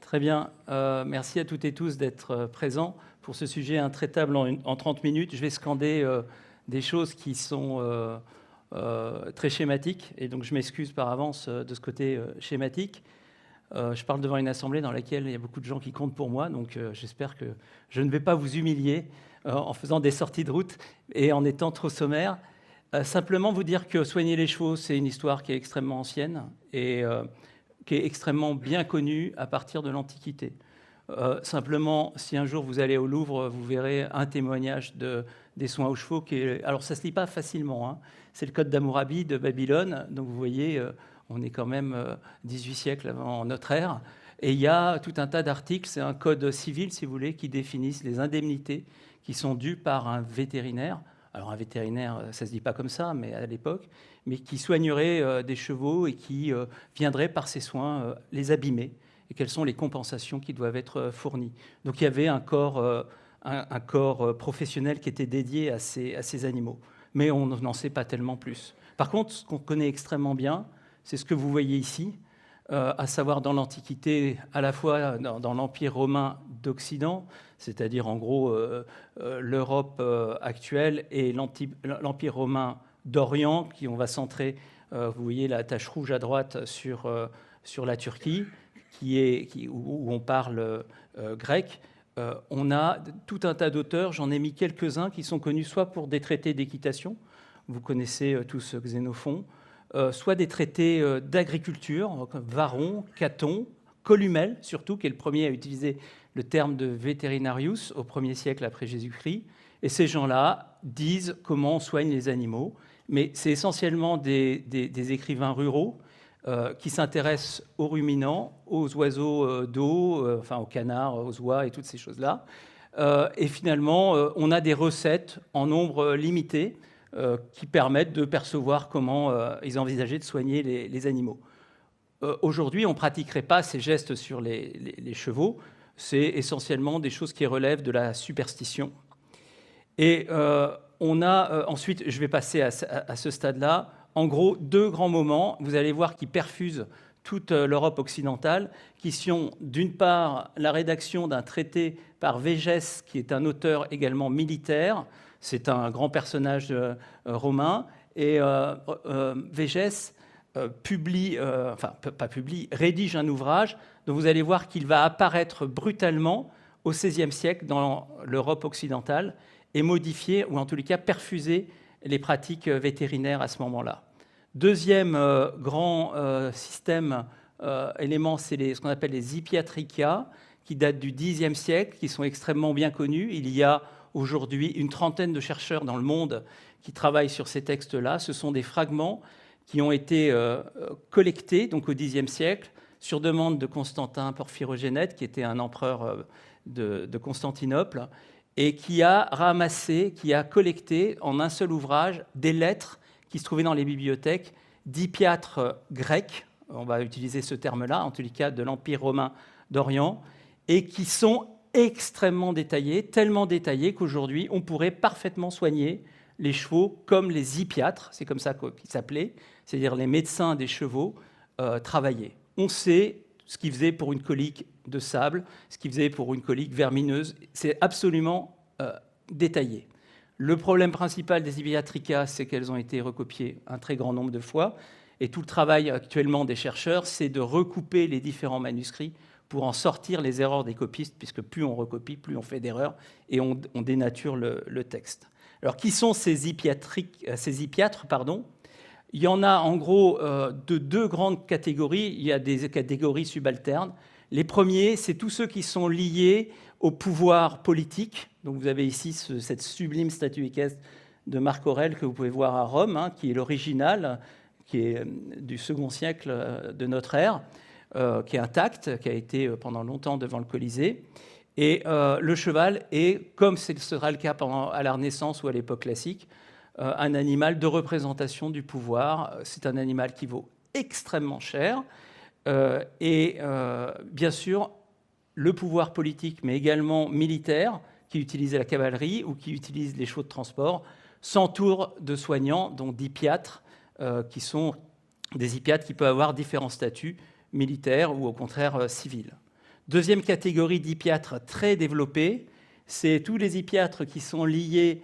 Très bien. Merci à toutes et tous d'être présents pour ce sujet intraitable en 30 minutes. Je vais scander des choses qui sont très schématiques, et donc je m'excuse par avance de ce côté schématique. Je parle devant une assemblée dans laquelle il y a beaucoup de gens qui comptent pour moi, donc j'espère que je ne vais pas vous humilier en faisant des sorties de route et en étant trop sommaire. Simplement vous dire que soigner les chevaux, c'est une histoire qui est extrêmement ancienne et qui est extrêmement bien connue à partir de l'Antiquité. Simplement, si un jour vous allez au Louvre, vous verrez un témoignage des soins aux chevaux. Alors, ça ne se lit pas facilement, hein. C'est le Code d'Hammurabi de Babylone. Donc, vous voyez, on est quand même 18 siècles avant notre ère. Et il y a tout un tas d'articles, c'est un code civil, si vous voulez, qui définissent les indemnités qui sont dues par un vétérinaire. Alors, un vétérinaire, ça ne se dit pas comme ça, mais à l'époque, mais qui soignerait des chevaux et qui viendrait par ses soins les abîmer, et quelles sont les compensations qui doivent être fournies. Donc il y avait un corps professionnel qui était dédié à ces animaux, mais on n'en sait pas tellement plus. Par contre, ce qu'on connaît extrêmement bien, c'est ce que vous voyez ici, à savoir dans l'Antiquité, à la fois dans l'Empire romain d'Occident, c'est-à-dire en gros l'Europe actuelle, et l'Empire romain d'Orient, qui on va centrer, vous voyez la tache rouge à droite sur la Turquie, où on parle grec. On a tout un tas d'auteurs, j'en ai mis quelques-uns qui sont connus soit pour des traités d'équitation, vous connaissez tous Xénophon, soit des traités d'agriculture, comme Varron, Caton, Columelle surtout, qui est le premier à utiliser le terme de veterinarius au 1er siècle après Jésus-Christ. Et ces gens-là disent comment on soigne les animaux, mais c'est essentiellement des écrivains ruraux qui s'intéressent aux ruminants, aux oiseaux d'eau, enfin aux canards, aux oies et toutes ces choses-là. Et finalement, on a des recettes en nombre limité qui permettent de percevoir comment ils envisageaient de soigner les animaux. Aujourd'hui, on ne pratiquerait pas ces gestes sur les chevaux. C'est essentiellement des choses qui relèvent de la superstition. Et on a ensuite, je vais passer à ce stade-là, en gros, deux grands moments, vous allez voir, qui perfusent toute l'Europe occidentale, qui sont d'une part la rédaction d'un traité par Végès, qui est un auteur également militaire, c'est un grand personnage romain, et Végès rédige un ouvrage dont vous allez voir qu'il va apparaître brutalement au XVIe siècle dans l'Europe occidentale et modifier, ou en tous les cas perfuser, les pratiques vétérinaires à ce moment-là. Deuxième grand élément, c'est ce qu'on appelle les Hippiatricia, qui datent du Xe siècle, qui sont extrêmement bien connus. Il y a aujourd'hui une trentaine de chercheurs dans le monde qui travaillent sur ces textes-là. Ce sont des fragments qui ont été collectés donc, au Xe siècle, sur demande de Constantin Porphyrogénète, qui était un empereur de Constantinople, et qui a ramassé, qui a collecté en un seul ouvrage des lettres qui se trouvaient dans les bibliothèques d'hippiatres grecs, on va utiliser ce terme-là, en tous les cas de l'Empire romain d'Orient, et qui sont extrêmement détaillés, tellement détaillés qu'aujourd'hui, on pourrait parfaitement soigner les chevaux comme les hippiatres, c'est comme ça qu'ils s'appelaient, c'est-à-dire les médecins des chevaux, travaillaient. On sait ce qu'ils faisaient pour une colique de sable, ce qu'ils faisaient pour une colique vermineuse, c'est absolument détaillé. Le problème principal des Hippiatrica, c'est qu'elles ont été recopiées un très grand nombre de fois, et tout le travail actuellement des chercheurs, c'est de recouper les différents manuscrits pour en sortir les erreurs des copistes, puisque plus on recopie, plus on fait d'erreurs, et on dénature le texte. Alors, qui sont ces hippiatres, Il y en a en gros de deux grandes catégories. Il y a des catégories subalternes. Les premiers, c'est tous ceux qui sont liés au pouvoir politique. Donc vous avez ici cette sublime statue équestre de Marc Aurèle que vous pouvez voir à Rome, hein, qui est l'original, qui est du second siècle de notre ère, qui est intact, qui a été pendant longtemps devant le Colisée. Et le cheval est, comme ce sera le cas à la Renaissance ou à l'époque classique, un animal de représentation du pouvoir. C'est un animal qui vaut extrêmement cher. Bien sûr, le pouvoir politique, mais également militaire, qui utilise la cavalerie ou qui utilise les chevaux de transport, s'entoure de soignants, dont d'hippiatres, qui sont des hippiatres qui peuvent avoir différents statuts, militaires ou au contraire civils. Deuxième catégorie d'hippiâtres très développés, c'est tous les hippiâtres qui sont liés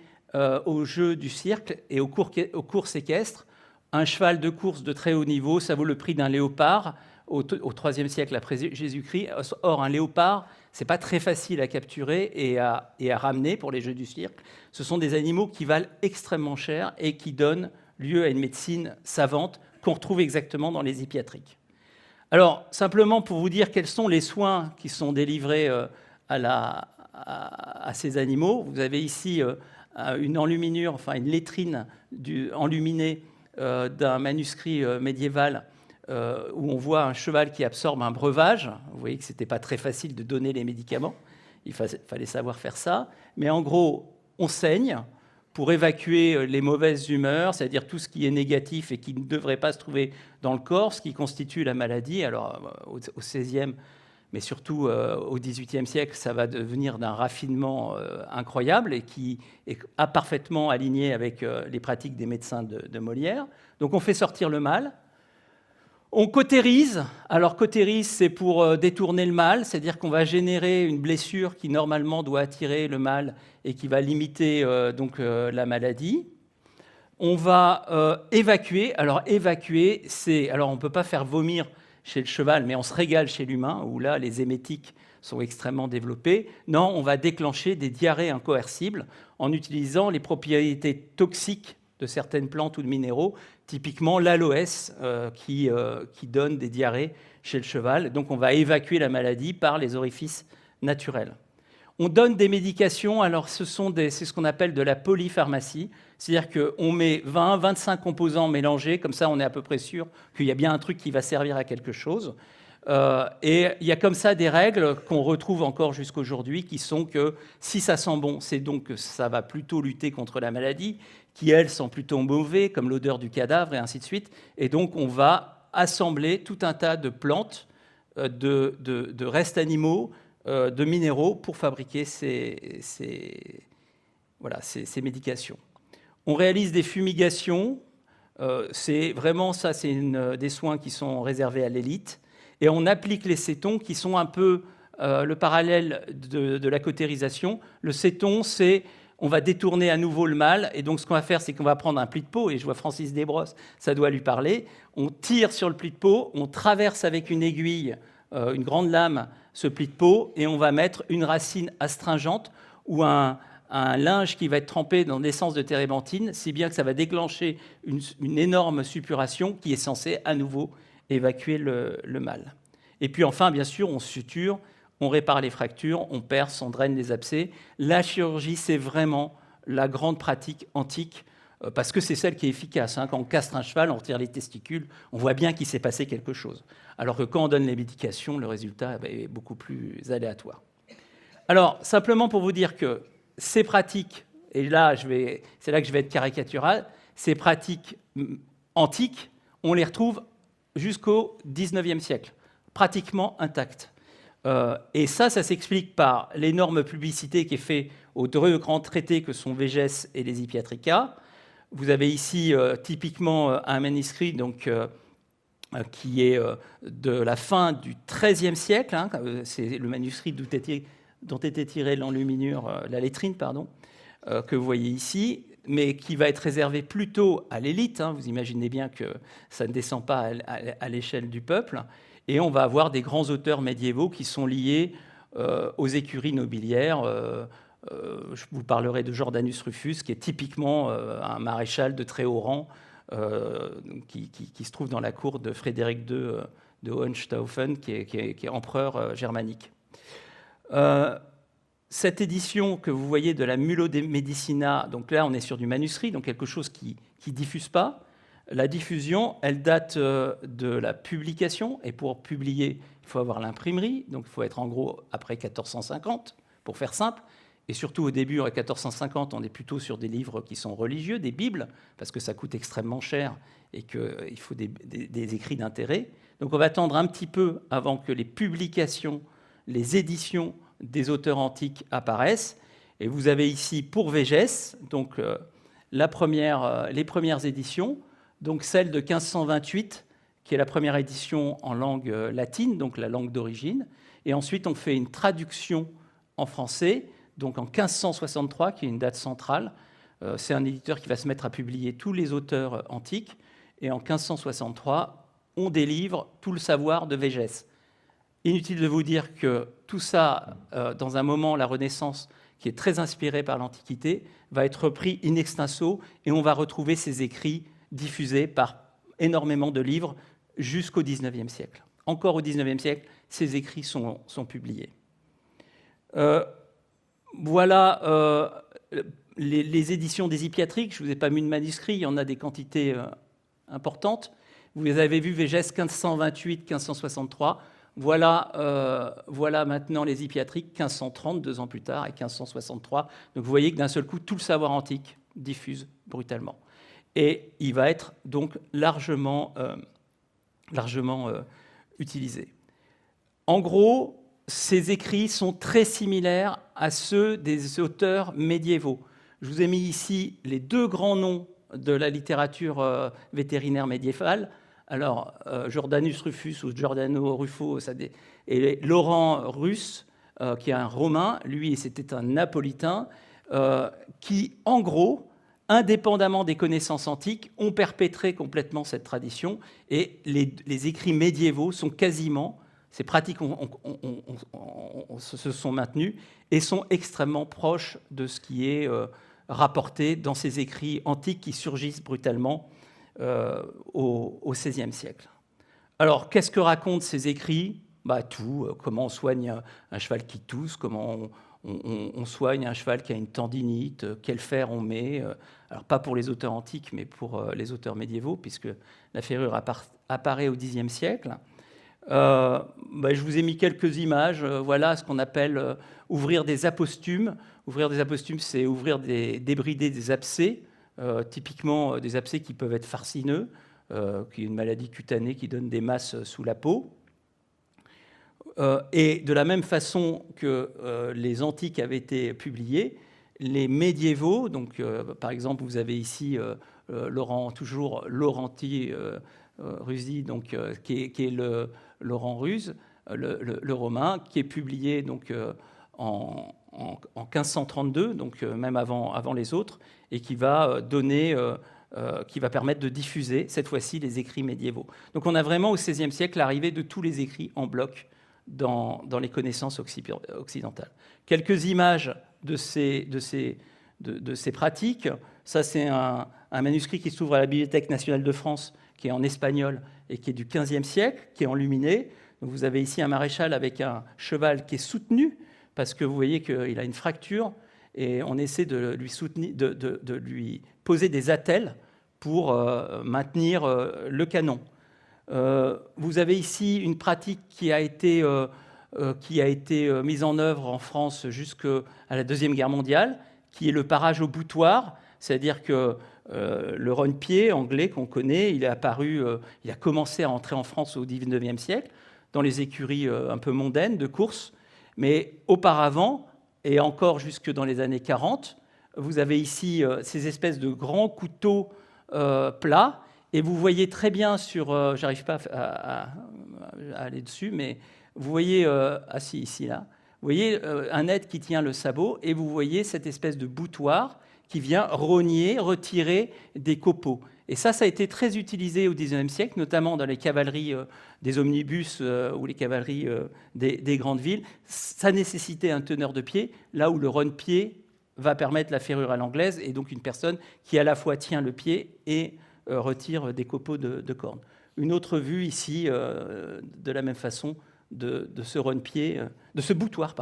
au jeu du cirque et aux courses équestres. Un cheval de course de très haut niveau, ça vaut le prix d'un léopard au IIIe siècle après Jésus-Christ. Or, un léopard, ce n'est pas très facile à capturer et à ramener pour les jeux du cirque. Ce sont des animaux qui valent extrêmement cher et qui donnent lieu à une médecine savante qu'on retrouve exactement dans les hippiatriques. Alors, simplement pour vous dire quels sont les soins qui sont délivrés à ces animaux, vous avez ici une enluminure, enfin une lettrine enluminée d'un manuscrit médiéval où on voit un cheval qui absorbe un breuvage. Vous voyez que ce n'était pas très facile de donner les médicaments, il fallait savoir faire ça. Mais en gros, on saigne pour évacuer les mauvaises humeurs, c'est-à-dire tout ce qui est négatif et qui ne devrait pas se trouver dans le corps, ce qui constitue la maladie. Alors, au XVIe, mais surtout au XVIIIe siècle, ça va devenir d'un raffinement incroyable et qui est parfaitement aligné avec les pratiques des médecins de Molière. Donc, on fait sortir le mal. On cautérise. Alors, cautérise, c'est pour détourner le mal, c'est-à-dire qu'on va générer une blessure qui, normalement, doit attirer le mal et qui va limiter la maladie. On va évacuer. Alors, évacuer, c'est... Alors, on ne peut pas faire vomir chez le cheval, mais on se régale chez l'humain, où là, les émétiques sont extrêmement développés. Non, on va déclencher des diarrhées incoercibles en utilisant les propriétés toxiques de certaines plantes ou de minéraux, typiquement l'aloès qui donne des diarrhées chez le cheval. Donc on va évacuer la maladie par les orifices naturels. On donne des médications, alors c'est ce qu'on appelle de la polypharmacie, c'est-à-dire qu'on met 20, 25 composants mélangés, comme ça on est à peu près sûr qu'il y a bien un truc qui va servir à quelque chose. Et il y a comme ça des règles qu'on retrouve encore jusqu'aujourd'hui qui sont que si ça sent bon, c'est donc que ça va plutôt lutter contre la maladie, qui elles sont plutôt mauvais, comme l'odeur du cadavre et ainsi de suite. Et donc on va assembler tout un tas de plantes, de restes animaux, de minéraux pour fabriquer ces médications. On réalise des fumigations. C'est vraiment ça, c'est des soins qui sont réservés à l'élite. Et on applique les cétons qui sont un peu le parallèle de la cautérisation. Le céton, c'est on va détourner à nouveau le mal. Et donc, ce qu'on va faire, c'est qu'on va prendre un pli de peau. Et je vois Francis Desbrosses, ça doit lui parler. On tire sur le pli de peau, on traverse avec une aiguille, une grande lame, ce pli de peau, et on va mettre une racine astringente ou un linge qui va être trempé dans l'essence de térébenthine, si bien que ça va déclencher une énorme suppuration qui est censée à nouveau évacuer le mal. Et puis enfin, bien sûr, on suture, on répare les fractures, on perce, on draine les abcès. La chirurgie, c'est vraiment la grande pratique antique, parce que c'est celle qui est efficace. Quand on castre un cheval, on retire les testicules, on voit bien qu'il s'est passé quelque chose. Alors que quand on donne les médications, le résultat est beaucoup plus aléatoire. Alors, simplement pour vous dire que ces pratiques, et là, c'est là que je vais être caricatural, ces pratiques antiques, on les retrouve jusqu'au XIXe siècle, pratiquement intactes. Et ça s'explique par l'énorme publicité qui est faite aux deux grands traités que sont Végès et les Hippiatrica. Vous avez ici typiquement un manuscrit qui est de la fin du XIIIe siècle. C'est le manuscrit dont était tirée l'enluminure, la lettrine, que vous voyez ici, mais qui va être réservé plutôt à l'élite. Vous imaginez bien que ça ne descend pas à l'échelle du peuple. Et on va avoir des grands auteurs médiévaux qui sont liés aux écuries nobiliaires. Je vous parlerai de Jordanus Rufus, qui est typiquement un maréchal de très haut rang, qui se trouve dans la cour de Frédéric II de Hohenstaufen, qui est empereur germanique. Cette édition que vous voyez de la Mulo de Medicina, donc là on est sur du manuscrit, donc quelque chose qui ne diffuse pas. La diffusion, elle date de la publication, et pour publier, il faut avoir l'imprimerie, donc il faut être en gros après 1450, pour faire simple. Et surtout au début, en 1450, on est plutôt sur des livres qui sont religieux, des Bibles, parce que ça coûte extrêmement cher et qu'il faut des écrits d'intérêt. Donc on va attendre un petit peu avant que les publications, les éditions des auteurs antiques apparaissent. Et vous avez ici pour Végès, donc les premières éditions, donc celle de 1528, qui est la première édition en langue latine, donc la langue d'origine. Et ensuite, on fait une traduction en français, donc en 1563, qui est une date centrale. C'est un éditeur qui va se mettre à publier tous les auteurs antiques. Et en 1563, on délivre tout le savoir de Végès. Inutile de vous dire que tout ça, dans un moment, la Renaissance, qui est très inspirée par l'Antiquité, va être repris in extenso, et on va retrouver ces écrits diffusés par énormément de livres jusqu'au XIXe siècle. Encore au XIXe siècle, ces écrits sont publiés. Voilà les éditions des Hippiatriques. Je ne vous ai pas mis de manuscrit, il y en a des quantités importantes. Vous avez vu Végès 1528-1563. Voilà maintenant les Hippiatriques 1530, 2 ans plus tard, et 1563. Donc vous voyez que d'un seul coup, tout le savoir antique diffuse brutalement. Et il va être donc largement utilisé. En gros, ces écrits sont très similaires à ceux des auteurs médiévaux. Je vous ai mis ici les 2 grands noms de la littérature vétérinaire médiévale. Alors, Jordanus Rufus ou Giordano Ruffo et Laurent Russe, qui est un Romain, lui c'était un Napolitain, qui, en gros, indépendamment des connaissances antiques, ont perpétré complètement cette tradition, et les écrits médiévaux sont quasiment, ces pratiques se sont maintenues et sont extrêmement proches de ce qui est rapporté dans ces écrits antiques qui surgissent brutalement au XVIe siècle. Alors, qu'est-ce que racontent ces écrits ? Tout, comment on soigne un cheval qui tousse, comment on soigne un cheval qui a une tendinite, quel fer on met. Alors, pas pour les auteurs antiques, mais pour les auteurs médiévaux, puisque la ferrure apparaît au Xe siècle. Je vous ai mis quelques images. Voilà ce qu'on appelle ouvrir des apostumes. Ouvrir des apostumes, c'est débrider des abcès, typiquement des abcès qui peuvent être farcineux, qui est une maladie cutanée qui donne des masses sous la peau. Et de la même façon que les antiques avaient été publiés, les médiévaux, donc par exemple vous avez ici Laurenti Rusi, donc qui est le Laurent Ruse, le romain, qui est publié donc en 1532, donc même avant les autres, et qui va permettre de diffuser cette fois-ci les écrits médiévaux. Donc on a vraiment au XVIe siècle l'arrivée de tous les écrits en bloc dans les connaissances occidentales. Quelques images de ces pratiques. Ça, c'est un manuscrit qui se trouve à la Bibliothèque nationale de France, qui est en espagnol et qui est du XVe siècle, qui est enluminé. Donc, vous avez ici un maréchal avec un cheval qui est soutenu, parce que vous voyez qu'il a une fracture, et on essaie de lui poser des attelles pour maintenir le canon. Vous avez ici une pratique qui a été mise en œuvre en France jusqu'à la Deuxième Guerre mondiale, qui est le parage au boutoir, c'est-à-dire que le rogne-pied anglais qu'on connaît, il a commencé à entrer en France au XIXe siècle, dans les écuries un peu mondaines de course, mais auparavant, et encore jusque dans les années 40, vous avez ici ces espèces de grands couteaux plats. Et vous voyez très bien j'arrive pas à aller dessus, mais vous voyez, ici, là, vous voyez un aide qui tient le sabot, et vous voyez cette espèce de boutoir qui vient retirer des copeaux. Et ça a été très utilisé au XIXe siècle, notamment dans les cavaleries des omnibus ou les cavaleries des grandes villes. Ça nécessitait un teneur de pied, là où le rogne-pied va permettre la ferrure à l'anglaise, et donc une personne qui à la fois tient le pied et retire des copeaux de corne. Une autre vue ici, de la même façon, de ce rogne-pied, de ce boutoir,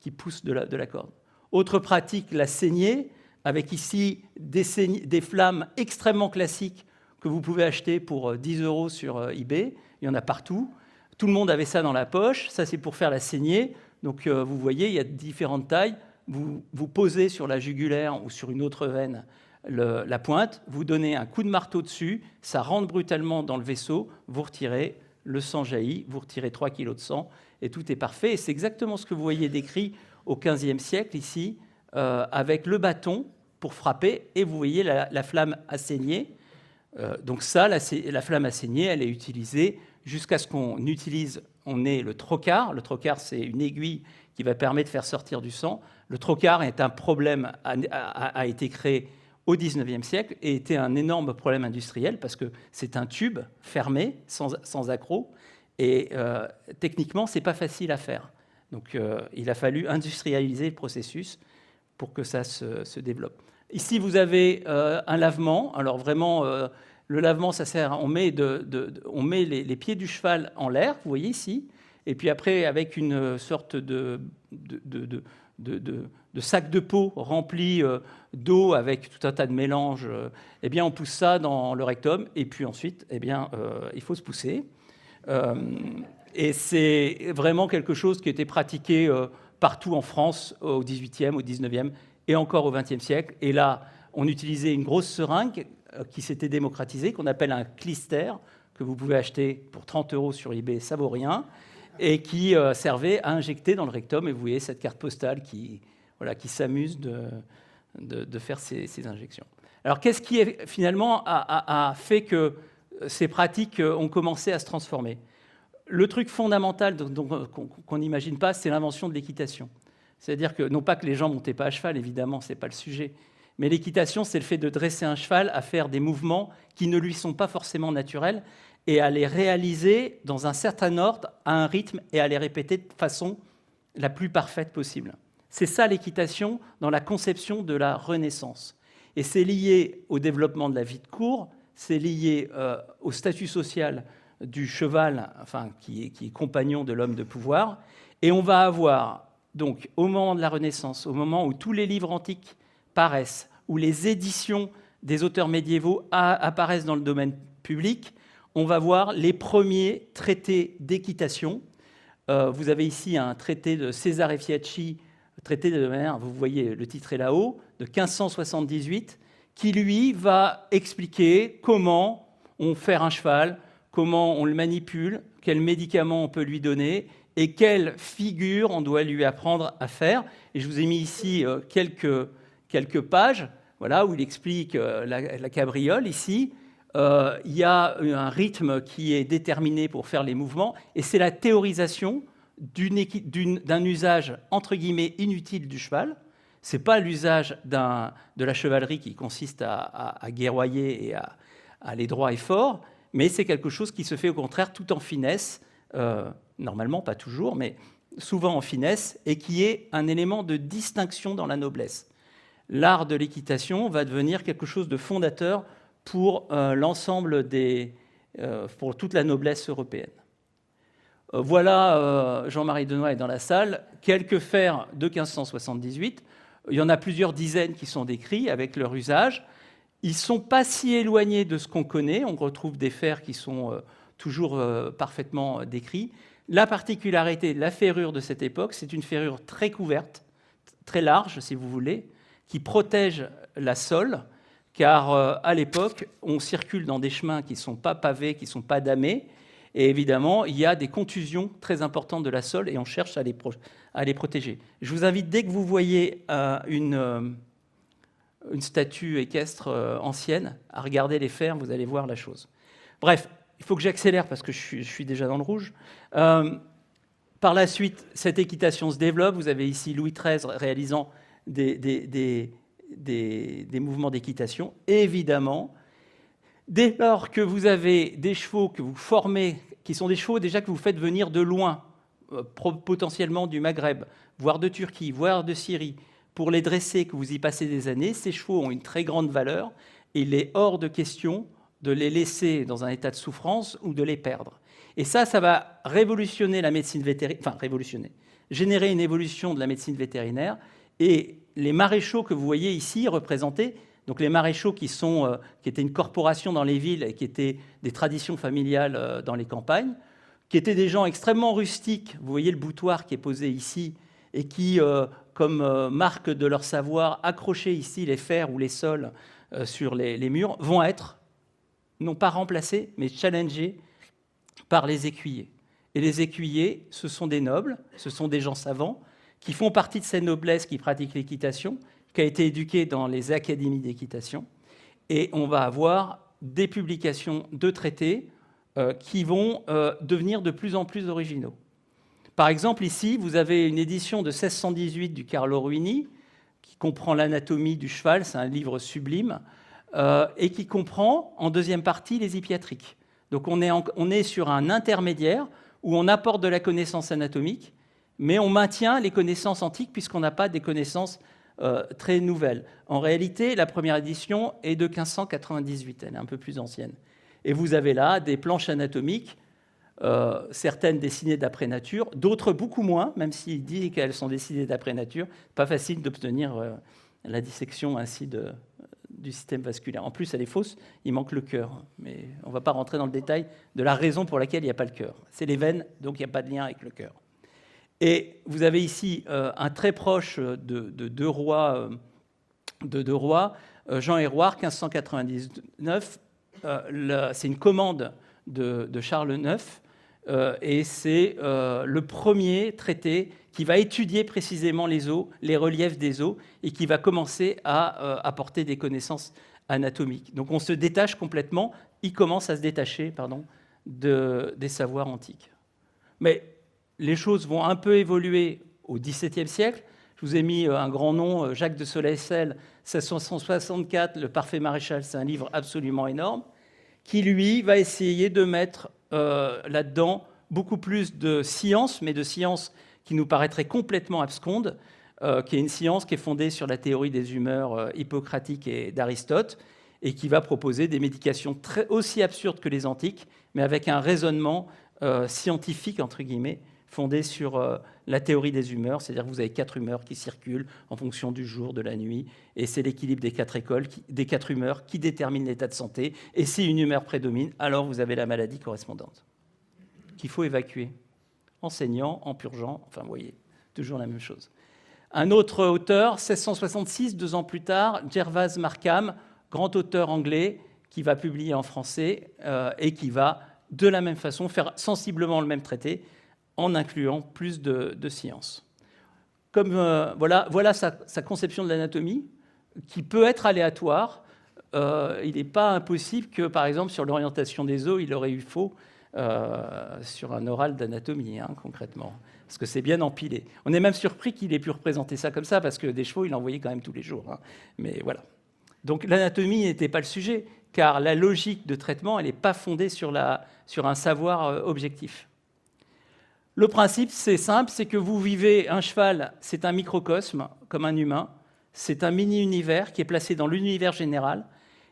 qui pousse de la corde. Autre pratique, la saignée, avec ici des flammes extrêmement classiques que vous pouvez acheter pour 10 € sur eBay. Il y en a partout. Tout le monde avait ça dans la poche. Ça, c'est pour faire la saignée. Donc, vous voyez, il y a différentes tailles. Vous posez sur la jugulaire ou sur une autre veine la pointe, vous donnez un coup de marteau dessus, ça rentre brutalement dans le vaisseau, vous retirez, le sang jaillit, vous retirez 3 kg de sang, et tout est parfait. Et c'est exactement ce que vous voyez décrit au XVe siècle, ici, avec le bâton pour frapper, et vous voyez la flamme assaigner. Donc ça, la flamme à saigner, elle est utilisée jusqu'à ce qu'on ait le trocar. Le trocar, c'est une aiguille qui va permettre de faire sortir du sang. Le trocar est un problème, a été créé au XIXe siècle et était un énorme problème industriel parce que c'est un tube fermé, sans accroc, et techniquement, ce n'est pas facile à faire. Donc il a fallu industrialiser le processus pour que ça se développe. Ici, vous avez un lavement. Alors vraiment, le lavement, ça sert, on met les pieds du cheval en l'air, vous voyez ici, et puis après, avec une sorte de sac de peau rempli d'eau avec tout un tas de mélanges, eh bien, on pousse ça dans le rectum, et puis ensuite, eh bien, il faut se pousser. Et c'est vraiment quelque chose qui était pratiqué partout en France au XVIIIe, au XIXe et encore au XXe siècle. Et là, on utilisait une grosse seringue qui s'était démocratisée, qu'on appelle un clister, que vous pouvez acheter pour 30 € sur eBay, ça vaut rien, et qui servait à injecter dans le rectum. Et vous voyez cette carte postale qui s'amuse de faire ces injections. Alors, qu'est-ce qui finalement a fait que ces pratiques ont commencé à se transformer ? Le truc fondamental qu'on n'imagine pas, c'est l'invention de l'équitation. C'est-à-dire que, non pas que les gens ne montaient pas à cheval, évidemment, ce n'est pas le sujet, mais l'équitation, c'est le fait de dresser un cheval à faire des mouvements qui ne lui sont pas forcément naturels et à les réaliser dans un certain ordre, à un rythme, et à les répéter de façon la plus parfaite possible. C'est ça l'équitation dans la conception de la Renaissance. Et c'est lié au développement de la vie de cour, c'est lié au statut social du cheval, enfin, qui est compagnon de l'homme de pouvoir. Et on va avoir, donc, au moment de la Renaissance, au moment où tous les livres antiques paraissent, où les éditions des auteurs médiévaux apparaissent dans le domaine public, on va voir les premiers traités d'équitation. Vous avez ici un traité de Cesare Fiacci, traité de mer, vous voyez, le titre est là-haut, de 1578, qui, lui, va expliquer comment on fait un cheval, comment on le manipule, quels médicaments on peut lui donner et quelle figure on doit lui apprendre à faire. Et je vous ai mis ici quelques pages, voilà, où il explique la cabriole ici. Il y a un rythme qui est déterminé pour faire les mouvements, et c'est la théorisation d'un usage entre guillemets inutile du cheval. C'est pas l'usage de la chevalerie qui consiste à guerroyer et à aller droit et fort, mais c'est quelque chose qui se fait au contraire tout en finesse, normalement pas toujours, mais souvent en finesse, et qui est un élément de distinction dans la noblesse. L'art de l'équitation va devenir quelque chose de fondateur pour l'ensemble pour toute la noblesse européenne. Voilà, Jean-Marie Denoy est dans la salle, quelques fers de 1578. Il y en a plusieurs dizaines qui sont décrits avec leur usage. Ils ne sont pas si éloignés de ce qu'on connaît. On retrouve des fers qui sont toujours parfaitement décrits. La particularité de la ferrure de cette époque, c'est une ferrure très couverte, très large, si vous voulez, qui protège la sole, car à l'époque, on circule dans des chemins qui ne sont pas pavés, qui ne sont pas damés, et évidemment, il y a des contusions très importantes de la sole, et on cherche à les protéger. Je vous invite, dès que vous voyez une statue équestre ancienne, à regarder les fers, vous allez voir la chose. Bref, il faut que j'accélère parce que je suis déjà dans le rouge. Par la suite, cette équitation se développe. Vous avez ici Louis XIII réalisant des mouvements d'équitation. Évidemment, dès lors que vous avez des chevaux que vous formez, qui sont des chevaux déjà que vous faites venir de loin, potentiellement du Maghreb, voire de Turquie, voire de Syrie, pour les dresser, que vous y passez des années, ces chevaux ont une très grande valeur et il est hors de question de les laisser dans un état de souffrance ou de les perdre. Et ça va révolutionner la médecine vétérinaire, enfin générer une évolution de la médecine vétérinaire. Et les maréchaux que vous voyez ici représentés, donc les maréchaux qui étaient une corporation dans les villes et qui étaient des traditions familiales dans les campagnes, qui étaient des gens extrêmement rustiques. Vous voyez le boutoir qui est posé ici et qui, comme marque de leur savoir, accrochaient ici les fers ou les sols sur les murs, vont être non pas remplacés, mais challengés par les écuyers. Et les écuyers, ce sont des nobles, ce sont des gens savants, qui font partie de cette noblesse qui pratique l'équitation, qui a été éduquée dans les académies d'équitation. Et on va avoir des publications de traités qui vont devenir de plus en plus originaux. Par exemple, ici, vous avez une édition de 1618 du Carlo Ruini, qui comprend l'anatomie du cheval, c'est un livre sublime, et qui comprend, en deuxième partie, les hippiatriques. Donc on est sur un intermédiaire où on apporte de la connaissance anatomique, mais on maintient les connaissances antiques puisqu'on n'a pas des connaissances très nouvelles. En réalité, la première édition est de 1598, elle est un peu plus ancienne. Et vous avez là des planches anatomiques, certaines dessinées d'après nature, d'autres beaucoup moins, même s'il dit qu'elles sont dessinées d'après nature. Pas facile d'obtenir la dissection ainsi du système vasculaire. En plus, elle est fausse, il manque le cœur. Mais on ne va pas rentrer dans le détail de la raison pour laquelle il n'y a pas le cœur. C'est les veines, donc il n'y a pas de lien avec le cœur. Et vous avez ici un très proche de deux rois, Jean Hérouard, 1599. C'est une commande de Charles IX, et c'est le premier traité qui va étudier précisément les os, les reliefs des os, et qui va commencer à apporter des connaissances anatomiques. Donc on se détache complètement, il commence à se détacher des savoirs antiques. Mais les choses vont un peu évoluer au XVIIe siècle. Je vous ai mis un grand nom, Jacques de Soleil-Selle, 1664, Le Parfait Maréchal, c'est un livre absolument énorme, qui, lui, va essayer de mettre là-dedans beaucoup plus de science, mais de science qui nous paraîtrait complètement absconde, qui est une science qui est fondée sur la théorie des humeurs hippocratique et d'Aristote, et qui va proposer des médications aussi absurdes que les antiques, mais avec un raisonnement scientifique, entre guillemets, fondé sur la théorie des humeurs, c'est-à-dire que vous avez 4 humeurs qui circulent en fonction du jour, de la nuit, et c'est l'équilibre des 4 humeurs qui détermine l'état de santé, et si une humeur prédomine, alors vous avez la maladie correspondante, qu'il faut évacuer, en saignant, en purgeant, enfin vous voyez, toujours la même chose. Un autre auteur, 1666, 2 ans plus tard, Gervase Markham, grand auteur anglais, qui va publier en français, et qui va, de la même façon, faire sensiblement le même traité, en incluant plus de sciences. Voilà sa conception de l'anatomie, qui peut être aléatoire. Il n'est pas impossible que, par exemple, sur l'orientation des os, il aurait eu faux sur un oral d'anatomie, concrètement, parce que c'est bien empilé. On est même surpris qu'il ait pu représenter ça comme ça, parce que des chevaux, il en voyait quand même tous les jours. Mais voilà. Donc l'anatomie n'était pas le sujet, car la logique de traitement, elle n'est pas fondée sur un savoir objectif. Le principe, c'est simple, c'est que vous vivez un cheval, c'est un microcosme, comme un humain, c'est un mini-univers qui est placé dans l'univers général.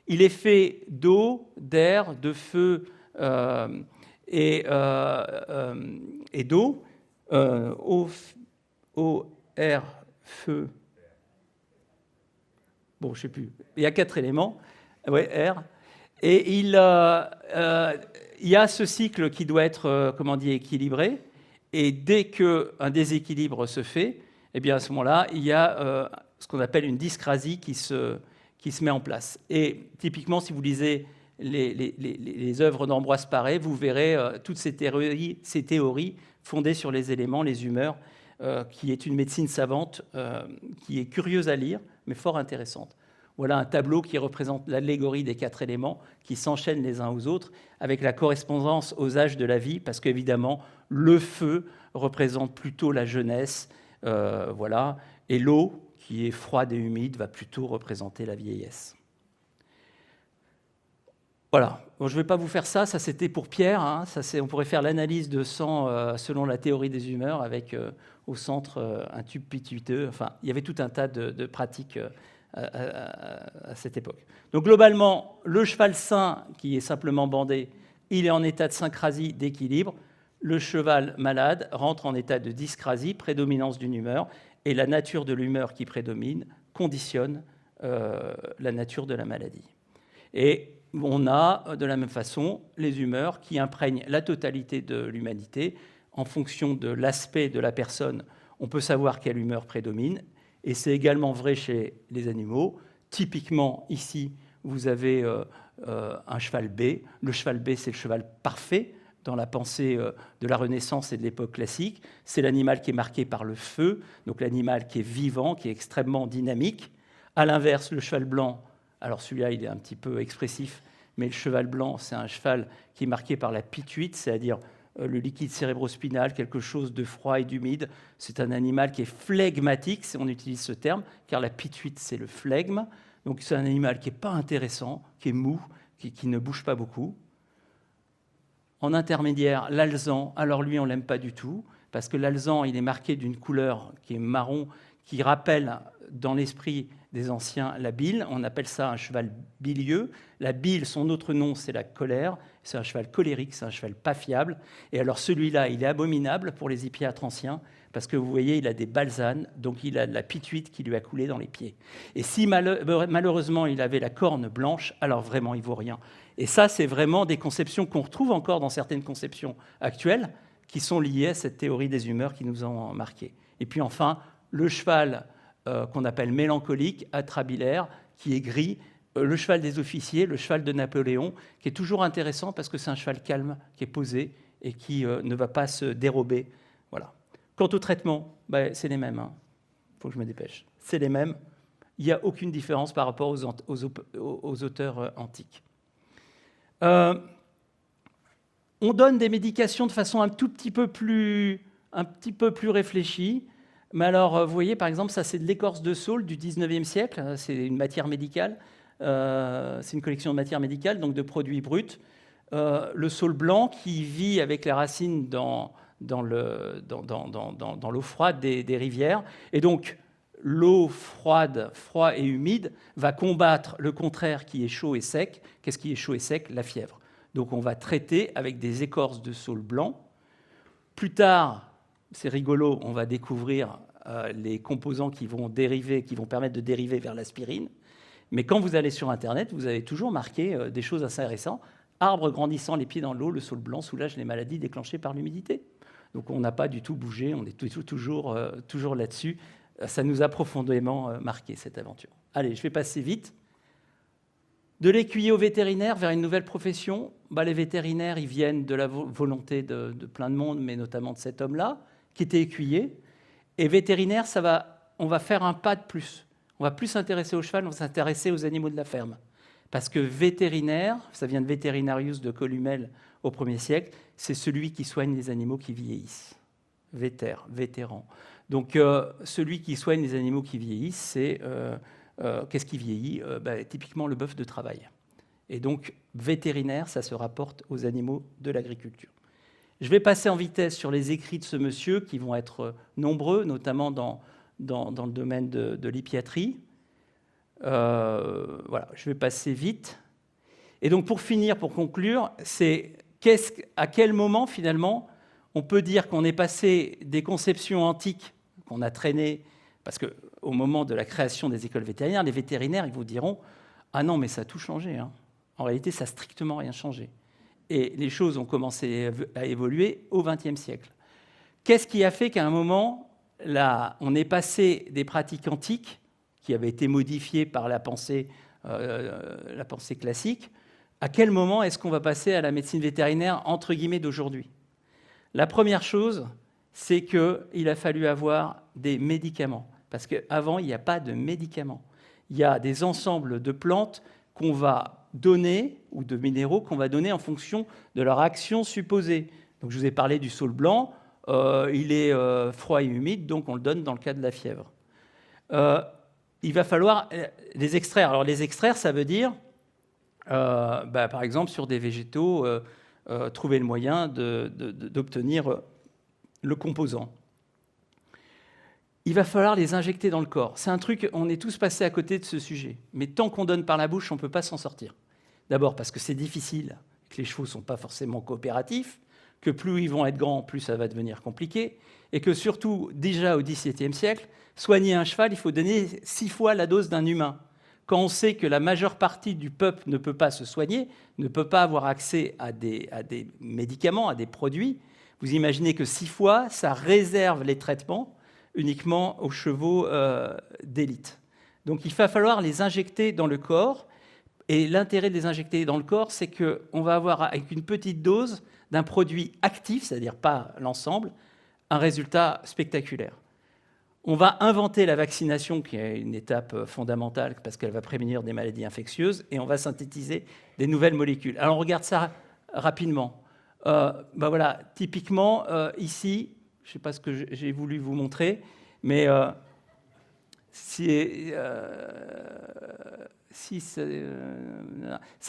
Il est fait d'eau, d'air, de feu et d'eau, eau, air, feu. Bon, je ne sais plus. Il y a 4 éléments. Ouais, air. Et il y a ce cycle qui doit être, équilibré. Et dès qu'un déséquilibre se fait, eh bien à ce moment-là, il y a ce qu'on appelle une dyscrasie qui se met en place. Et typiquement, si vous lisez les œuvres d'Ambroise Paré, vous verrez toutes ces théories fondées sur les éléments, les humeurs, qui est une médecine savante qui est curieuse à lire, mais fort intéressante. Voilà un tableau qui représente l'allégorie des 4 éléments qui s'enchaînent les uns aux autres avec la correspondance aux âges de la vie, parce qu'évidemment, le feu représente plutôt la jeunesse, et l'eau, qui est froide et humide, va plutôt représenter la vieillesse. Voilà. Bon, je ne vais pas vous faire ça c'était pour Pierre. On pourrait faire l'analyse de sang selon la théorie des humeurs, avec au centre un tube pituiteux. Enfin, il y avait tout un tas de pratiques à cette époque. Donc globalement, le cheval sain, qui est simplement bandé, il est en état de syncrasie, d'équilibre. Le cheval malade rentre en état de dyscrasie, prédominance d'une humeur, et la nature de l'humeur qui prédomine conditionne la nature de la maladie. Et on a, de la même façon, les humeurs qui imprègnent la totalité de l'humanité. En fonction de l'aspect de la personne, on peut savoir quelle humeur prédomine. Et c'est également vrai chez les animaux. Typiquement, ici, vous avez un cheval B. Le cheval B, c'est le cheval parfait dans la pensée de la Renaissance et de l'époque classique. C'est l'animal qui est marqué par le feu, donc l'animal qui est vivant, qui est extrêmement dynamique. À l'inverse, le cheval blanc, alors celui-là, il est un petit peu expressif, mais le cheval blanc, c'est un cheval qui est marqué par la pituite, c'est-à-dire le liquide cérébrospinal, quelque chose de froid et d'humide. C'est un animal qui est flegmatique, si on utilise ce terme, car la pituite, c'est le flegme. Donc c'est un animal qui n'est pas intéressant, qui est mou, qui ne bouge pas beaucoup. En intermédiaire, l'alezan, alors lui, on ne l'aime pas du tout, parce que l'alezan, il est marqué d'une couleur qui est marron, qui rappelle dans l'esprit des anciens la bile. On appelle ça un cheval bilieux. La bile, son autre nom, c'est la colère. C'est un cheval colérique, c'est un cheval pas fiable. Et alors celui-là, il est abominable pour les hippiatres anciens, parce que vous voyez, il a des balsanes, donc il a de la pituite qui lui a coulé dans les pieds. Et si malheureusement il avait la corne blanche, alors vraiment, il ne vaut rien. Et ça, c'est vraiment des conceptions qu'on retrouve encore dans certaines conceptions actuelles, qui sont liées à cette théorie des humeurs qui nous ont marqués. Et puis enfin, le cheval qu'on appelle mélancolique, atrabilaire, qui est gris, le cheval des officiers, le cheval de Napoléon, qui est toujours intéressant parce que c'est un cheval calme, qui est posé et qui ne va pas se dérober. Voilà. Quant au traitement, c'est les mêmes. Il faut que je me dépêche. C'est les mêmes. Il n'y a aucune différence par rapport aux auteurs antiques. On donne des médications de façon un petit peu plus réfléchie. Mais alors, vous voyez, par exemple, ça, c'est de l'écorce de saule du 19e siècle. C'est une matière médicale. C'est une collection de matières médicales, donc de produits bruts. Le saule blanc qui vit avec les racines dans l'eau froide des rivières. Et donc, l'eau froid et humide va combattre le contraire qui est chaud et sec. Qu'est-ce qui est chaud et sec? La fièvre. Donc, on va traiter avec des écorces de saule blanc. Plus tard, c'est rigolo, on va découvrir les composants qui vont permettre de dériver vers l'aspirine. Mais quand vous allez sur Internet, vous avez toujours marqué des choses assez récentes. Arbre grandissant les pieds dans l'eau, le saule blanc soulage les maladies déclenchées par l'humidité. Donc on n'a pas du tout bougé, on est toujours là-dessus. Ça nous a profondément marqué, cette aventure. Allez, je vais passer vite. De l'écuyer au vétérinaire vers une nouvelle profession. Les vétérinaires, ils viennent de la volonté de plein de monde, mais notamment de cet homme-là, qui était écuyer. Et vétérinaire, on va faire un pas de plus. On va plus s'intéresser au cheval, on va s'intéresser aux animaux de la ferme. Parce que vétérinaire, ça vient de Veterinarius de Columel au 1er siècle, c'est celui qui soigne les animaux qui vieillissent. Vétéran. Donc celui qui soigne les animaux qui vieillissent, c'est... qu'est-ce qui vieillit? Typiquement le bœuf de travail. Et donc, vétérinaire, ça se rapporte aux animaux de l'agriculture. Je vais passer en vitesse sur les écrits de ce monsieur, qui vont être nombreux, notamment dans le domaine de l'hippiatrie. Voilà, je vais passer vite. Et donc, pour finir, pour conclure, c'est à quel moment, finalement, on peut dire qu'on est passé des conceptions antiques qu'on a traînées, parce qu'au moment de la création des écoles vétérinaires, les vétérinaires, ils vous diront « Ah non, mais ça a tout changé. Hein. » En réalité, ça n'a strictement rien changé. Et les choses ont commencé à évoluer au XXe siècle. Qu'est-ce qui a fait qu'à un moment, on est passé des pratiques antiques, qui avaient été modifiées par la pensée classique, à quel moment est-ce qu'on va passer à la médecine vétérinaire, entre guillemets, d'aujourd'hui? La première chose, c'est qu'il a fallu avoir des médicaments. Parce qu'avant, il n'y a pas de médicaments. Il y a des ensembles de plantes qu'on va donner, ou de minéraux qu'on va donner en fonction de leur action supposée. Donc, je vous ai parlé du saule blanc. Il est froid et humide, donc on le donne dans le cas de la fièvre. Il va falloir les extraire. Alors, les extraire, ça veut dire, par exemple, sur des végétaux, trouver le moyen d'obtenir le composant. Il va falloir les injecter dans le corps. C'est un truc, on est tous passés à côté de ce sujet. Mais tant qu'on donne par la bouche, on ne peut pas s'en sortir. D'abord parce que c'est difficile, que les chevaux ne sont pas forcément coopératifs, que plus ils vont être grands, plus ça va devenir compliqué, et que surtout, déjà au XVIIe siècle, soigner un cheval, il faut donner 6 fois la dose d'un humain. Quand on sait que la majeure partie du peuple ne peut pas se soigner, ne peut pas avoir accès à des médicaments, à des produits, vous imaginez que 6 fois, ça réserve les traitements uniquement aux chevaux d'élite. Donc il va falloir les injecter dans le corps. Et l'intérêt de les injecter dans le corps, c'est qu'on va avoir, avec une petite dose d'un produit actif, c'est-à-dire pas l'ensemble, un résultat spectaculaire. On va inventer la vaccination, qui est une étape fondamentale parce qu'elle va prévenir des maladies infectieuses, et on va synthétiser des nouvelles molécules. Alors on regarde ça rapidement. Voilà, typiquement, ici, je ne sais pas ce que j'ai voulu vous montrer, mais ça,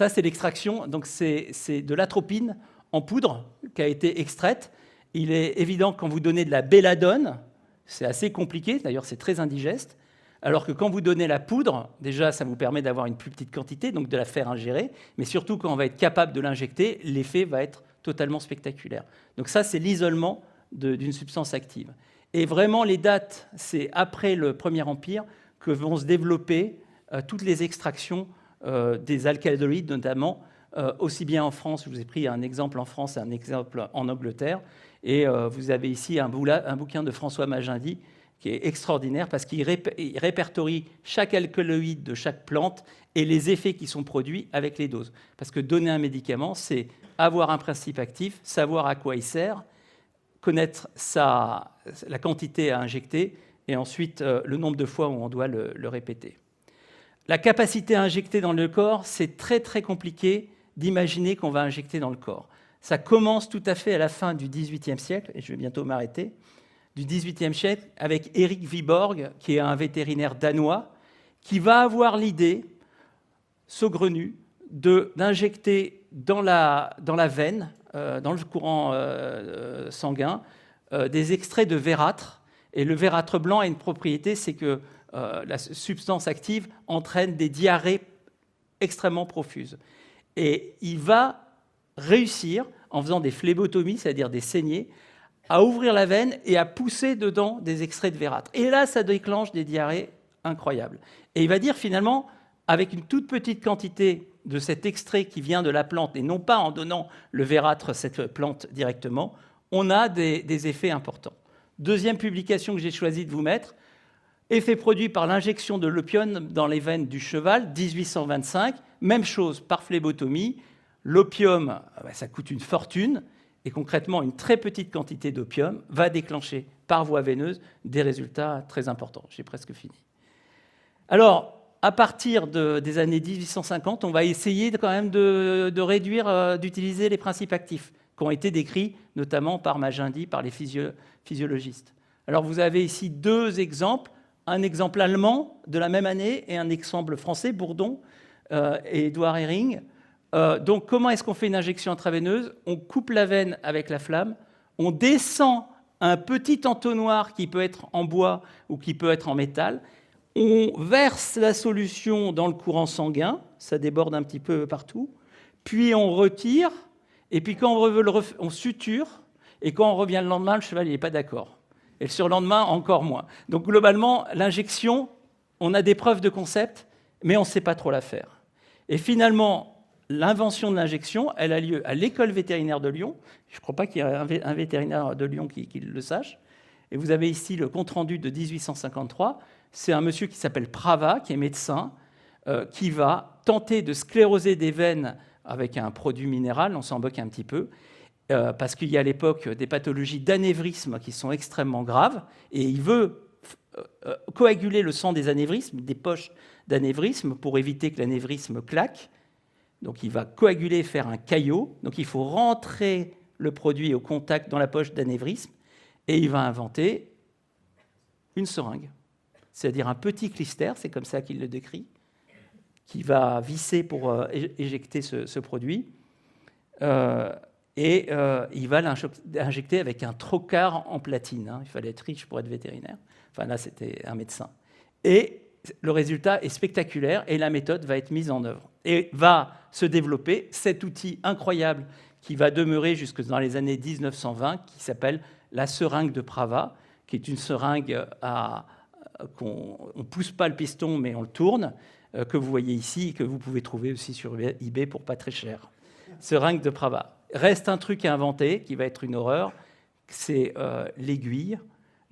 c'est l'extraction. Donc c'est de l'atropine en poudre qui a été extraite. Il est évident que quand vous donnez de la belladone, c'est assez compliqué, d'ailleurs c'est très indigeste, alors que quand vous donnez la poudre, déjà ça vous permet d'avoir une plus petite quantité, donc de la faire ingérer, mais surtout quand on va être capable de l'injecter, l'effet va être totalement spectaculaire. Donc ça, c'est l'isolement d'une substance active. Et vraiment, les dates, c'est après le Premier Empire que vont se développer toutes les extractions des alcaloïdes, notamment, aussi bien en France, je vous ai pris un exemple en France et un exemple en Angleterre, et vous avez ici un bouquin de François Magendie qui est extraordinaire parce qu'il répertorie chaque alcaloïde de chaque plante et les effets qui sont produits avec les doses. Parce que donner un médicament, c'est avoir un principe actif, savoir à quoi il sert, connaître la quantité à injecter et ensuite le nombre de fois où on doit le répéter. La capacité à injecter dans le corps, c'est très très compliqué d'imaginer qu'on va injecter dans le corps. Ça commence tout à fait à la fin du XVIIIe siècle, et je vais bientôt m'arrêter, du XVIIIe siècle, avec Erik Viborg, qui est un vétérinaire danois, qui va avoir l'idée saugrenue d'injecter dans la veine, dans le courant sanguin, des extraits de vérâtre. Et le vérâtre blanc a une propriété, c'est que la substance active entraîne des diarrhées extrêmement profuses. Et il va réussir, en faisant des phlébotomies, c'est-à-dire des saignées, à ouvrir la veine et à pousser dedans des extraits de vérâtre. Et là, ça déclenche des diarrhées incroyables. Et il va dire finalement, avec une toute petite quantité de cet extrait qui vient de la plante, et non pas en donnant le vérâtre, cette plante directement, on a des effets importants. Deuxième publication que j'ai choisi de vous mettre, effet produit par l'injection de l'opium dans les veines du cheval, 1825, même chose par phlébotomie. L'opium, ça coûte une fortune, et concrètement, une très petite quantité d'opium va déclencher par voie veineuse des résultats très importants. J'ai presque fini. Alors, à partir des années 1850, on va essayer quand même de réduire, d'utiliser les principes actifs qui ont été décrits notamment par Magendie, par les physiologistes. Alors, vous avez ici deux exemples, un exemple allemand de la même année et un exemple français, Bourdon et Édouard Hering. Donc, comment est-ce qu'on fait une injection intraveineuse? On coupe la veine avec la flamme, on descend un petit entonnoir qui peut être en bois ou qui peut être en métal, on verse la solution dans le courant sanguin, ça déborde un petit peu partout, puis on retire, et puis quand on veut on suture, et quand on revient le lendemain, le cheval n'est pas d'accord. Et le surlendemain, encore moins. Donc globalement, l'injection, on a des preuves de concept, mais on ne sait pas trop la faire. Et finalement, l'invention de l'injection, elle a lieu à l'école vétérinaire de Lyon. Je ne crois pas qu'il y ait un vétérinaire de Lyon qui le sache. Et vous avez ici le compte-rendu de 1853. C'est un monsieur qui s'appelle Prava, qui est médecin, qui va tenter de scléroser des veines avec un produit minéral, on s'en moque un petit peu, parce qu'il y a à l'époque des pathologies d'anévrisme qui sont extrêmement graves, et il veut coaguler le sang des anévrismes, des poches d'anévrisme, pour éviter que l'anévrisme claque. Donc il va coaguler, faire un caillot. Donc il faut rentrer le produit au contact dans la poche d'anévrisme, et il va inventer une seringue, c'est-à-dire un petit clister, c'est comme ça qu'il le décrit, qui va visser pour éjecter ce produit. Et il va l'injecter avec un trocar en platine. Hein. Il fallait être riche pour être vétérinaire. Enfin là, c'était un médecin. Et le résultat est spectaculaire et la méthode va être mise en œuvre. Et va se développer cet outil incroyable qui va demeurer jusque dans les années 1920, qui s'appelle la seringue de Prava, qui est une seringue qu'on ne pousse pas le piston, mais on le tourne, que vous voyez ici, que vous pouvez trouver aussi sur eBay pour pas très cher. Seringue de Prava. Reste un truc à inventer, qui va être une horreur, c'est l'aiguille.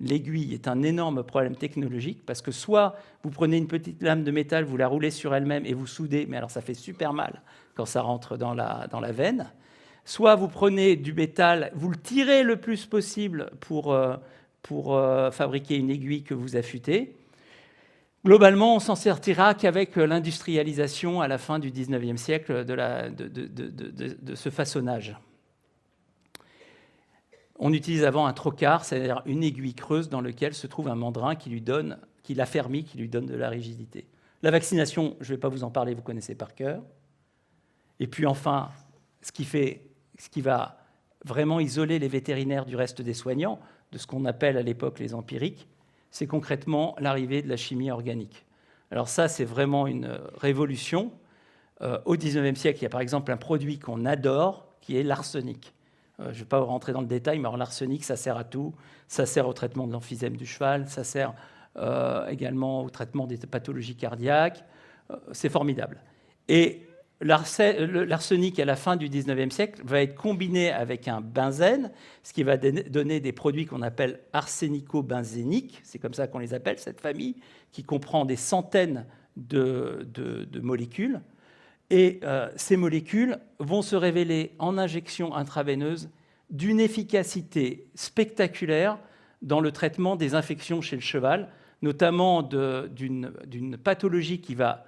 L'aiguille est un énorme problème technologique, parce que soit vous prenez une petite lame de métal, vous la roulez sur elle-même et vous soudez, mais alors ça fait super mal quand ça rentre dans la veine. Soit vous prenez du métal, vous le tirez le plus possible pour pour fabriquer une aiguille que vous affûtez. Globalement, on s'en sortira qu'avec l'industrialisation à la fin du XIXe siècle de ce façonnage. On utilise avant un trocard, c'est-à-dire une aiguille creuse dans laquelle se trouve un mandrin qui l'affermit, qui lui donne de la rigidité. La vaccination, je ne vais pas vous en parler, vous connaissez par cœur. Et puis enfin, ce qui va vraiment isoler les vétérinaires du reste des soignants, de ce qu'on appelle à l'époque les empiriques, c'est concrètement l'arrivée de la chimie organique. Alors ça, c'est vraiment une révolution. Au XIXe siècle, il y a par exemple un produit qu'on adore, qui est l'arsenic. Je ne vais pas rentrer dans le détail, mais l'arsenic, ça sert à tout. Ça sert au traitement de l'emphysème du cheval, ça sert également au traitement des pathologies cardiaques. C'est formidable. Et l'arsenic, à la fin du XIXe siècle, va être combiné avec un benzène, ce qui va donner des produits qu'on appelle arsénico-benzéniques. C'est comme ça qu'on les appelle, cette famille, qui comprend des centaines de molécules. Et ces molécules vont se révéler en injection intraveineuse d'une efficacité spectaculaire dans le traitement des infections chez le cheval, notamment d'une pathologie qui va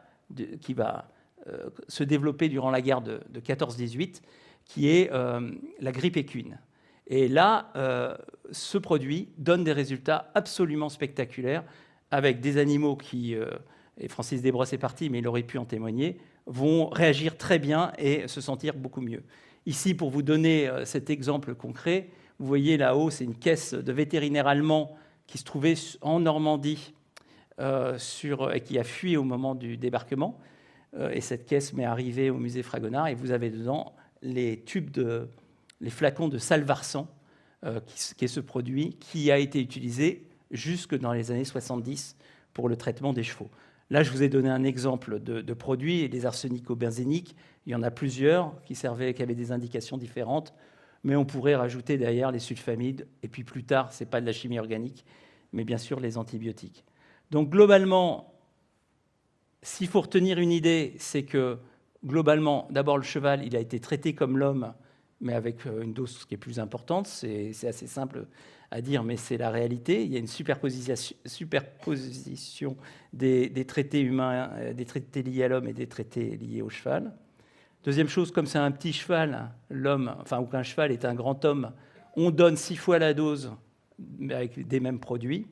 se développer durant la guerre de 14-18, qui est la grippe équine. Et là, ce produit donne des résultats absolument spectaculaires avec des animaux qui, et Francis Desbrosses est parti, mais il aurait pu en témoigner, vont réagir très bien et se sentir beaucoup mieux. Ici, pour vous donner cet exemple concret, vous voyez là-haut, c'est une caisse de vétérinaire allemand qui se trouvait en Normandie et qui a fui au moment du débarquement. Et cette caisse m'est arrivée au musée Fragonard, et vous avez dedans les flacons de Salvarsan, qui est ce produit qui a été utilisé jusque dans les années 70 pour le traitement des chevaux. Là, je vous ai donné un exemple de produits, et les arsenico-benzéniques, il y en a plusieurs qui avaient des indications différentes, mais on pourrait rajouter derrière les sulfamides, et puis plus tard, ce n'est pas de la chimie organique, mais bien sûr les antibiotiques. Donc globalement, s'il faut retenir une idée, c'est que globalement, d'abord le cheval, il a été traité comme l'homme, mais avec une dose qui est plus importante. C'est assez simple à dire, mais c'est la réalité. Il y a une superposition des traités humains, des traités liés à l'homme et des traités liés au cheval. Deuxième chose, comme c'est un petit cheval, l'homme, enfin, ou qu'un cheval est un grand homme, on donne 6 fois la dose avec des mêmes produits.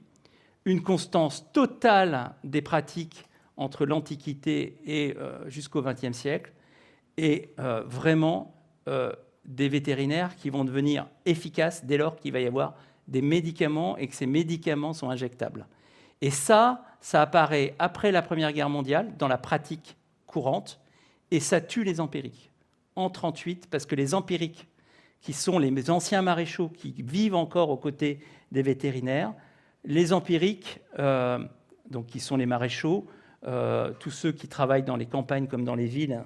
Une constance totale des pratiques entre l'Antiquité et jusqu'au XXe siècle, et vraiment des vétérinaires qui vont devenir efficaces dès lors qu'il va y avoir des médicaments et que ces médicaments sont injectables. Et ça apparaît après la Première Guerre mondiale dans la pratique courante, et ça tue les empiriques. En 1938, parce que les empiriques, qui sont les anciens maréchaux qui vivent encore aux côtés des vétérinaires, les empiriques, donc qui sont les maréchaux, tous ceux qui travaillent dans les campagnes comme dans les villes,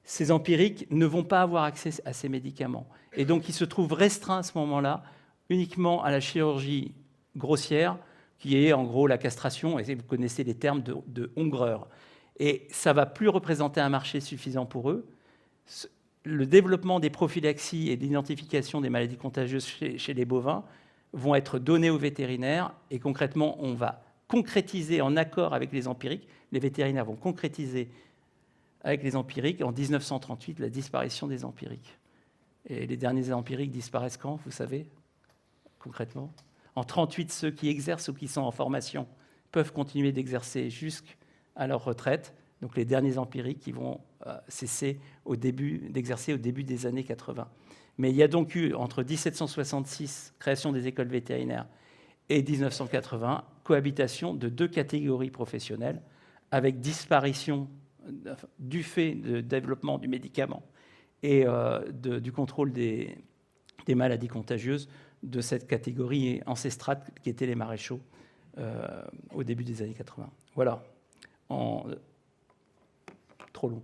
ces empiriques ne vont pas avoir accès à ces médicaments. Et donc, ils se trouvent restreints à ce moment-là uniquement à la chirurgie grossière, qui est en gros la castration, et vous connaissez les termes de Hongreur. Et ça ne va plus représenter un marché suffisant pour eux. Le développement des prophylaxies et d'identification des maladies contagieuses chez les bovins vont être donnés aux vétérinaires, et concrètement, on va concrétiser en accord avec les empiriques. Les vétérinaires vont concrétiser avec les empiriques en 1938 la disparition des empiriques. Et les derniers empiriques disparaissent quand, vous savez, concrètement? En 1938, ceux qui exercent ou qui sont en formation peuvent continuer d'exercer jusqu'à leur retraite. Donc les derniers empiriques qui vont cesser d'exercer au début des années 80. Mais il y a donc eu, entre 1766, création des écoles vétérinaires, et 1980, cohabitation de 2 catégories professionnelles, avec disparition du fait de développement du médicament et du contrôle des maladies contagieuses de cette catégorie ancestrale qui étaient les maréchaux au début des années 80. Voilà. Trop long.